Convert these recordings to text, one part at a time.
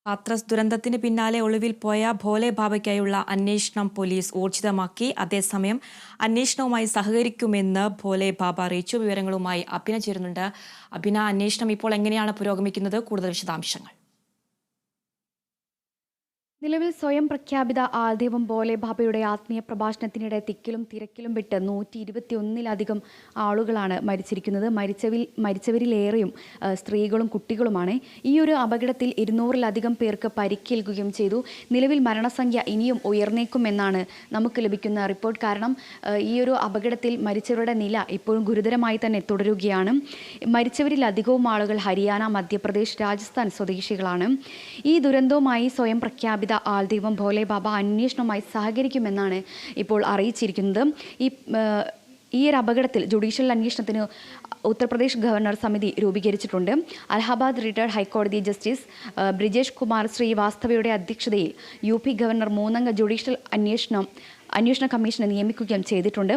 ഹാത്രസ് ദുരന്തത്തിന് പിന്നാലെ ഒളിവിൽ പോയ ഭോലെ ബാബയ്ക്കായുള്ള അന്വേഷണം പോലീസ് ഊർജിതമാക്കി. അതേസമയം അന്വേഷണവുമായി സഹകരിക്കുമെന്ന് ഭോലെ ബാബ അറിയിച്ചു. വിവരങ്ങളുമായി അഭിന ചേരുന്നുണ്ട്. അഭിന, അന്വേഷണം ഇപ്പോൾ എങ്ങനെയാണ് പുരോഗമിക്കുന്നത്? കൂടുതൽ വിശദാംശങ്ങൾ. നിലവിൽ സ്വയം പ്രഖ്യാപിത ആൾദൈവം ഭോലെ ബാബയുടെ ആത്മീയ പ്രഭാഷണത്തിനിടെ തിക്കിലും തിരക്കിലും വിട്ട് 121 ആളുകളാണ് മരിച്ചിരിക്കുന്നത്. മരിച്ചവരിലേറെയും സ്ത്രീകളും കുട്ടികളുമാണ്. ഈ ഒരു അപകടത്തിൽ 200 പേർക്ക് പരിക്കേൽക്കുകയും ചെയ്തു. നിലവിൽ മരണസംഖ്യ ഇനിയും ഉയർന്നേക്കുമെന്നാണ് നമുക്ക് ലഭിക്കുന്ന റിപ്പോർട്ട്. കാരണം ഈ ഒരു അപകടത്തിൽ മരിച്ചവരുടെ നില ഇപ്പോഴും ഗുരുതരമായി തന്നെ തുടരുകയാണ്. മരിച്ചവരിലധികവും ആളുകൾ ഹരിയാന, മധ്യപ്രദേശ്, രാജസ്ഥാൻ സ്വദേശികളാണ്. ഈ ദുരന്തവുമായി സ്വയം പ്രഖ്യാപിത ആൾദൈവം ഭോലെ ബാബ അന്വേഷണവുമായി സഹകരിക്കുമെന്നാണ് ഇപ്പോൾ അറിയിച്ചിരിക്കുന്നത്. ഈ ഒരു അപകടത്തിൽ ജുഡീഷ്യൽ അന്വേഷണത്തിന് ഉത്തർപ്രദേശ് ഗവർണർ സമിതി രൂപീകരിച്ചിട്ടുണ്ട്. അലഹബാദ് റിട്ടയർഡ് ഹൈക്കോടതി ജസ്റ്റിസ് ബ്രിജേഷ് കുമാർ ശ്രീവാസ്തവയുടെ അധ്യക്ഷതയിൽ UP ഗവർണർ 3-അംഗ ജുഡീഷ്യൽ അന്വേഷണ കമ്മീഷനെ നിയമിക്കുകയും ചെയ്തിട്ടുണ്ട്.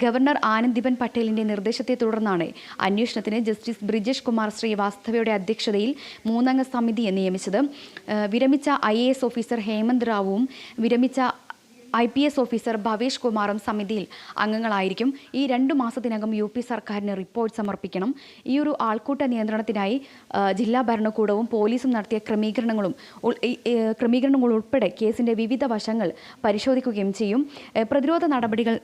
ഗവർണർ ആനന്ദിബെൻ പട്ടേലിൻ്റെ നിർദ്ദേശത്തെ തുടർന്നാണ് അന്വേഷണത്തിന് ജസ്റ്റിസ് ബ്രിജേഷ് കുമാർ ശ്രീവാസ്തവയുടെ അധ്യക്ഷതയിൽ 3-അംഗ സമിതിയെ നിയമിച്ചത്. വിരമിച്ച IAS ഓഫീസർ ഹേമന്ത് റാവുവും വിരമിച്ച IPS ഓഫീസർ ഭവേഷ് കുമാറും സമിതിയിൽ അംഗങ്ങളായിരിക്കും. ഈ 2 മാസത്തിനകം UP സർക്കാരിന് റിപ്പോർട്ട് സമർപ്പിക്കണം. ഈ ഒരു ആൾക്കൂട്ട നിയന്ത്രണത്തിനായി ജില്ലാ ഭരണകൂടവും പോലീസും നടത്തിയ ക്രമീകരണങ്ങൾ ഉൾപ്പെടെ കേസിൻ്റെ വിവിധ വശങ്ങൾ പരിശോധിക്കുകയും ചെയ്യും. പ്രതിരോധ നടപടികൾ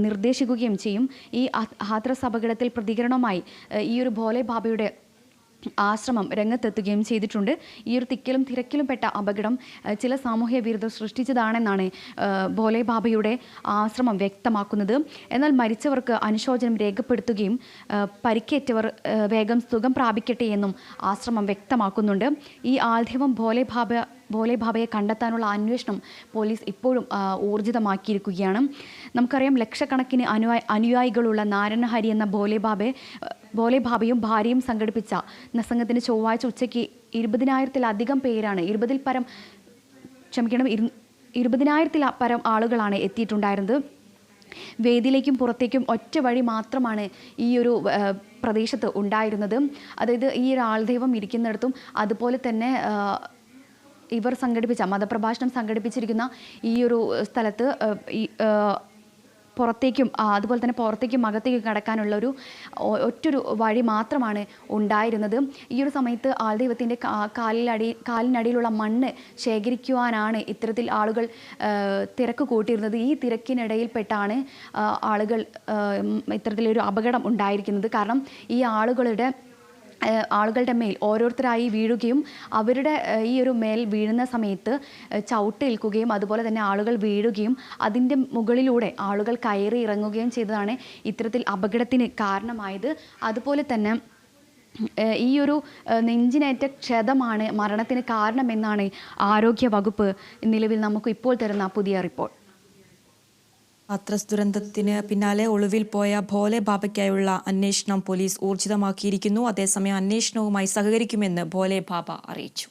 നിർദ്ദേശിക്കുകയും ചെയ്യും. ഈ ഹാത്രസ് അപകടത്തിൽ പ്രതികരണവുമായി ഈ ഒരു ഭോലെ ബാബയുടെ ആശ്രമം രംഗത്തെത്തുകയും ചെയ്തിട്ടുണ്ട്. ഈ ഒരു തിക്കിലും തിരക്കിലും പെട്ട അപകടം ചില സാമൂഹ്യ വിരുദ്ധർ സൃഷ്ടിച്ചതാണെന്നാണ് ഭോലെ ബാബയുടെ ആശ്രമം വ്യക്തമാക്കുന്നത്. എന്നാൽ മരിച്ചവർക്ക് അനുശോചനം രേഖപ്പെടുത്തുകയും പരിക്കേറ്റവർ വേഗം സുഖം പ്രാപിക്കട്ടെ എന്നും ആശ്രമം വ്യക്തമാക്കുന്നുണ്ട്. ഈ ആൾദൈവം ഭോലെ ബാബയെ കണ്ടെത്താനുള്ള അന്വേഷണം പോലീസ് ഇപ്പോഴും ഊർജിതമാക്കിയിരിക്കുകയാണ്. നമുക്കറിയാം, ലക്ഷക്കണക്കിന് അനുയായികളുള്ള നാരായണഹരി എന്ന ഭോലെ ബാബയും ഭാര്യയും സംഘടിപ്പിച്ച സംഘത്തിന് ചൊവ്വാഴ്ച ഉച്ചയ്ക്ക് 20,000-ലധികം പേരാണ് 20,000-ൽ പരം ആളുകളാണ് എത്തിയിട്ടുണ്ടായിരുന്നത്. വേദിയിലേക്കും പുറത്തേക്കും ഒറ്റ വഴി മാത്രമാണ് ഈ ഒരു പ്രദേശത്ത് ഉണ്ടായിരുന്നത്. അതായത് ഈ ഒരു ആൾദൈവം ഇരിക്കുന്നിടത്തും അതുപോലെ തന്നെ ഇവർ മതപ്രഭാഷണം സംഘടിപ്പിച്ചിരിക്കുന്ന ഈ ഒരു സ്ഥലത്ത് പുറത്തേക്കും അതുപോലെ തന്നെ പുറത്തേക്കും അകത്തേക്കും കടക്കാനുള്ള ഒറ്റൊരു വഴി മാത്രമാണ് ഉണ്ടായിരുന്നത്. ഈ ഒരു സമയത്ത് ആൾദൈവത്തിൻ്റെ കാലിനടിയിലുള്ള മണ്ണ് ശേഖരിക്കുവാനാണ് ഇത്തരത്തിൽ ആളുകൾ തിരക്ക് കൂട്ടിയിരുന്നത്. ഈ തിരക്കിനിടയിൽപ്പെട്ടാണ് ആളുകൾ ഇത്തരത്തിലൊരു അപകടം ഉണ്ടായിരിക്കുന്നത്. കാരണം ഈ ആളുകളുടെ മേൽ ഓരോരുത്തരായി വീഴുകയും അവരുടെ ഈ ഒരു മേൽ വീഴുന്ന സമയത്ത് ചവിട്ടേൽക്കുകയും അതുപോലെ തന്നെ ആളുകൾ വീഴുകയും അതിൻ്റെ മുകളിലൂടെ ആളുകൾ കയറി ഇറങ്ങുകയും ചെയ്തതാണ് ഇത്തരത്തിൽ അപകടത്തിന് കാരണമായത്. അതുപോലെ തന്നെ ഈ ഒരു നെഞ്ചിനേറ്റ ക്ഷതമാണ് മരണത്തിന് കാരണമെന്നാണ് ആരോഗ്യ വകുപ്പ് നിലവിൽ നമുക്ക് ഇപ്പോൾ തരുന്ന പുതിയ റിപ്പോർട്ട്. ഹാത്രസ് ദുരന്തത്തിന് പിന്നാലെ ഒളിവിൽ പോയ ഭോലെ ബാബയ്ക്കായുള്ള അന്വേഷണം പോലീസ് ഊർജിതമാക്കിയിരിക്കുന്നു. അതേസമയം അന്വേഷണവുമായി സഹകരിക്കുമെന്ന് ഭോലെ ബാബ അറിയിച്ചു.